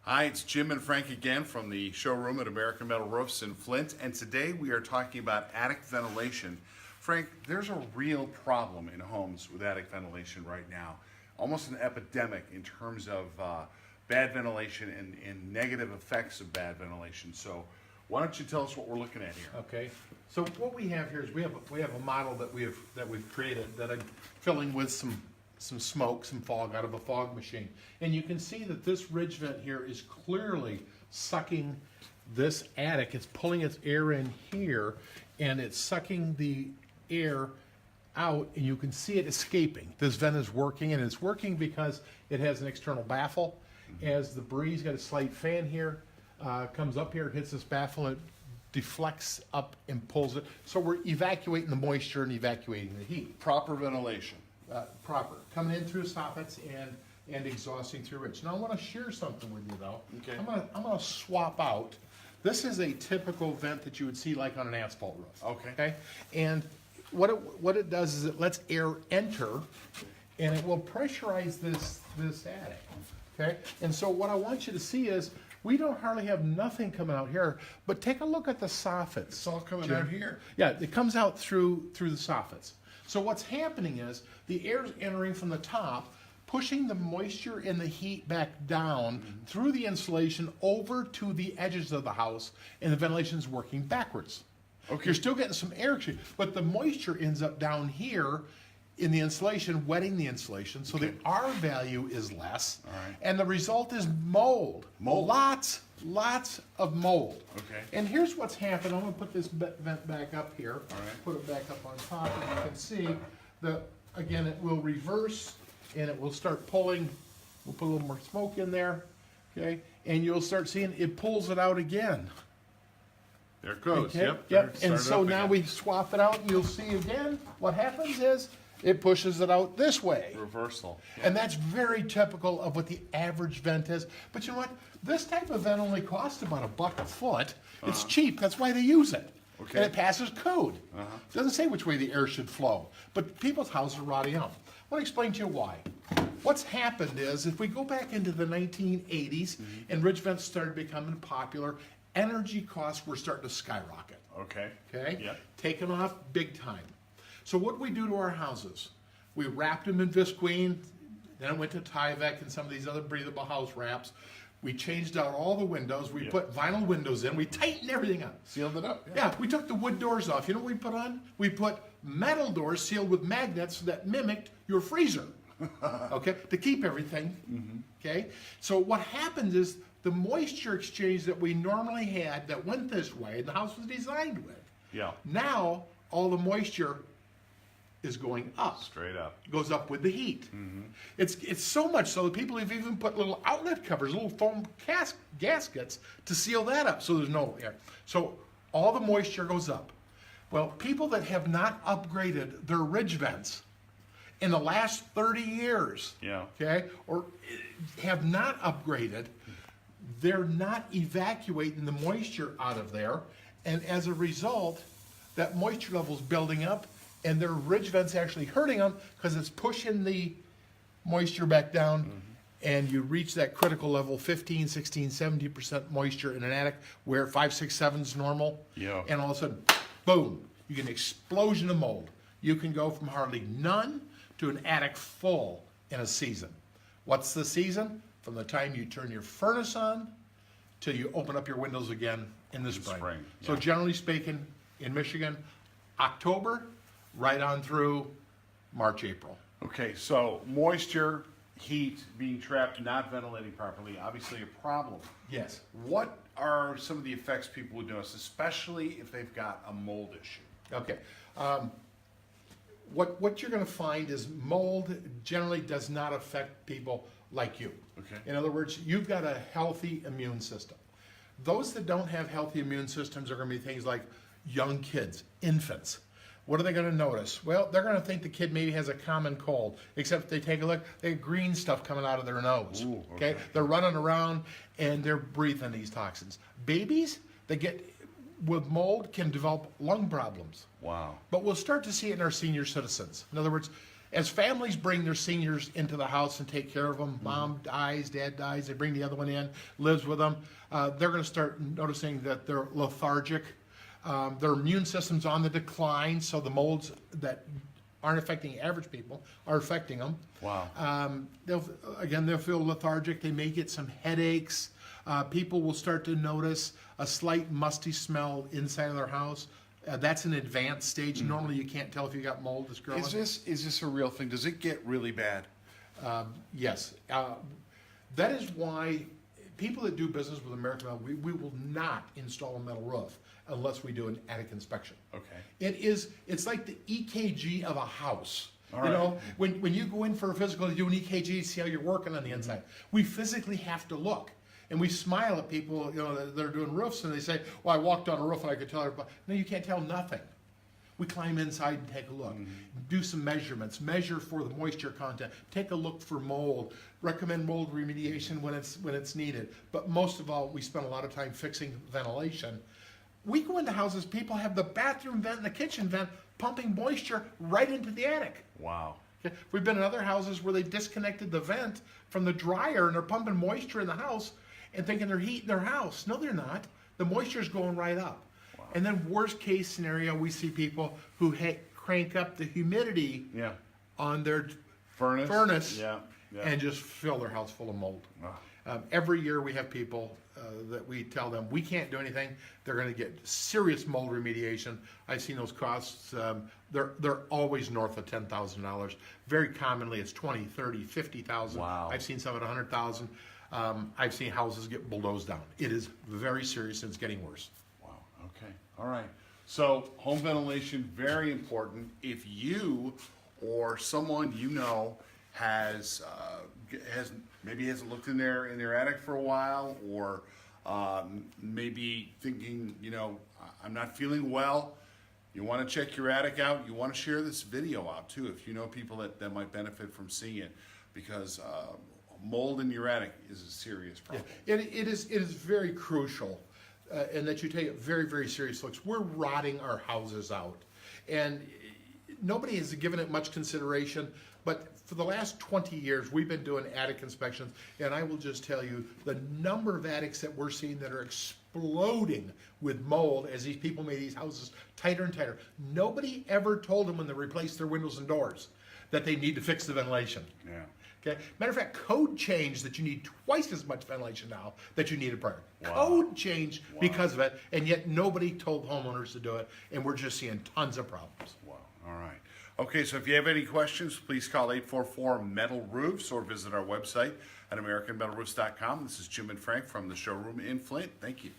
Hi, it's Jim and Frank again from the showroom at American Metal Roofs in Flint, and today we are talking about attic ventilation. Frank, there's a real problem in homes with attic ventilation right now, almost an epidemic in terms of bad ventilation and negative effects of bad ventilation. So why don't you tell us what we're looking at here? Okay, so what we have here is we have a model that we've created that I'm filling with some smoke, some fog out of a fog machine, and you can see that this ridge vent here is clearly sucking this attic. It's pulling its air in here, and it's sucking the air out, and you can see it escaping. This vent is working, and it's working because it has an external baffle. As the breeze, got a slight fan here, comes up here, hits this baffle, and it deflects up and pulls it. So we're evacuating the moisture and evacuating the heat. Proper ventilation. Proper. Coming in through soffits and exhausting through ridge. Now I want to share something with you though. Okay. I'm gonna swap out. This is a typical vent that you would see like on an asphalt roof. Okay. Okay. And what it does is it lets air enter, and it will pressurize this attic. Okay. And so what I want you to see is we don't hardly have nothing coming out here, but take a look at the soffits. It's all coming Jim. out here. Yeah, it comes out through the soffits. So what's happening is the air's entering from the top, pushing the moisture and the heat back down through the insulation over to the edges of the house, and the ventilation's working backwards. Okay. You're still getting some air exchange, but the moisture ends up down here in the insulation, wetting the insulation, so the R value is less, right. and the result is mold. Mold. Lots of mold. Okay. And here's what's happened. I'm going to put this vent back up here. All right. Put it back up on top, and you can see that, again, it will reverse, and it will start pulling. We'll put a little more smoke in there, okay? And you'll start seeing it pulls it out again. There it goes. Okay? Yep. Yep. There, And start so up now again. we swap it out, and you'll see again what happens is it pushes it out this way. Reversal. And that's very typical of what the average vent is. But you know what? This type of vent only costs about $1 a foot. It's cheap. That's why they use it. Okay. And it passes code. It doesn't say which way the air should flow. But people's houses are rotting out. I want to explain to you why. What's happened is, if we go back into the 1980s and ridge vents started becoming popular, energy costs were starting to skyrocket. Okay. Okay? Yep. Taking off big time. So what we do to our houses, we wrapped them in visqueen, then it went to Tyvek and some of these other breathable house wraps. We changed out all the windows, we put vinyl windows in, we tightened everything up. Sealed it up. Yeah, we took the wood doors off. You know what we put on? We put metal doors sealed with magnets that mimicked your freezer, okay, to keep everything, okay? So what happens is the moisture exchange that we normally had that went this way, the house was designed with, Yeah. now all the moisture is going up. Straight up. Goes up with the heat. It's so much so that people have even put little outlet covers, little foam gaskets to seal that up so there's no air. So all the moisture goes up. Well, people that have not upgraded their ridge vents in the last 30 years, Yeah. okay, or have not upgraded, they're not evacuating the moisture out of there, and as a result, that moisture level is building up, and their ridge vent's actually hurting them because it's pushing the moisture back down, and you reach that critical level, 15, 16, 70% moisture in an attic where 5, 6, 7 is normal. Yeah. And all of a sudden, boom, you get an explosion of mold. You can go from hardly none to an attic full in a season. What's the season? From the time you turn your furnace on till you open up your windows again in the spring. So yeah. generally speaking, in Michigan, October, right on through March, April. Okay, so moisture, heat being trapped, not ventilating properly, obviously a problem. Yes. What are some of the effects people would notice, especially if they've got a mold issue? Okay. What you're going to find is mold generally does not affect people like you. Okay. In other words, you've got a healthy immune system. Those that don't have healthy immune systems are going to be things like young kids, infants. What are they going to notice? Well, they're going to think the kid maybe has a common cold, except they take a look, they have green stuff coming out of their nose. Ooh, okay? They're running around and they're breathing these toxins. Babies that get with mold can develop lung problems. Wow. But we'll start to see it in our senior citizens. In other words, As families bring their seniors into the house and take care of them, mom dies, dad dies, they bring the other one in, lives with them, they're going to start noticing that they're lethargic. Their immune system's on the decline, so the molds that aren't affecting average people are affecting them. Wow. They'll feel lethargic. They may get some headaches. People will start to notice a slight musty smell inside of their house. That's an advanced stage. Normally, you can't tell if you got mold that's growing. Is this a real thing? Does it get really bad? Yes. That is why people that do business with American Metal, we will not install a metal roof unless we do an attic inspection. Okay. It's like the EKG of a house. All You right. know, when you go in for a physical, you do an EKG, see how you're working on the inside. We physically have to look. And we smile at people, you know, that are doing roofs, and they say, "Well, I walked on a roof and I could tell everybody." No, you can't tell nothing. We climb inside and take a look, do some measurements, measure for the moisture content, take a look for mold, recommend mold remediation when it's needed. But most of all, we spend a lot of time fixing ventilation. We go into houses, people have the bathroom vent and the kitchen vent pumping moisture right into the attic. Wow. Okay? We've been in other houses where they disconnected the vent from the dryer and they're pumping moisture in the house and thinking they're heating their house. No, they're not. The moisture's going right up. Wow. And then worst case scenario, we see people who crank up the humidity Yeah. on their Furnace. Yeah. Yeah. and just fill their house full of mold. Wow. Every year we have people that we tell them we can't do anything. They're going to get serious mold remediation. I've seen those costs. They're always north of $10,000. Very commonly it's 20, 30, 50,000. Wow. I've seen some at 100,000. I've seen houses get bulldozed down. It is very serious and it's getting worse. Wow. Okay. All right. So home ventilation, very important. If you or someone you know hasn't looked in their attic for a while, or maybe thinking, you know, I'm not feeling well, you want to check your attic out, you want to share this video out too if you know people that might benefit from seeing it, because mold in your attic is a serious problem. Yeah, it is very crucial, and that you take it very, very seriously. We're rotting our houses out, and nobody has given it much consideration. But for the last 20 years, we've been doing attic inspections, and I will just tell you the number of attics that we're seeing that are exploding with mold as these people made these houses tighter and tighter. Nobody ever told them when they replaced their windows and doors that they need to fix the ventilation. Yeah. Okay. Matter of fact, code changed that you need twice as much ventilation now that you needed prior. Wow. Code changed because of it, and yet nobody told homeowners to do it, and we're just seeing tons of problems. Wow. All right. Okay, so if you have any questions, please call 844-METAL-ROOFS or visit our website at AmericanMetalRoofs.com. This is Jim and Frank from the showroom in Flint. Thank you.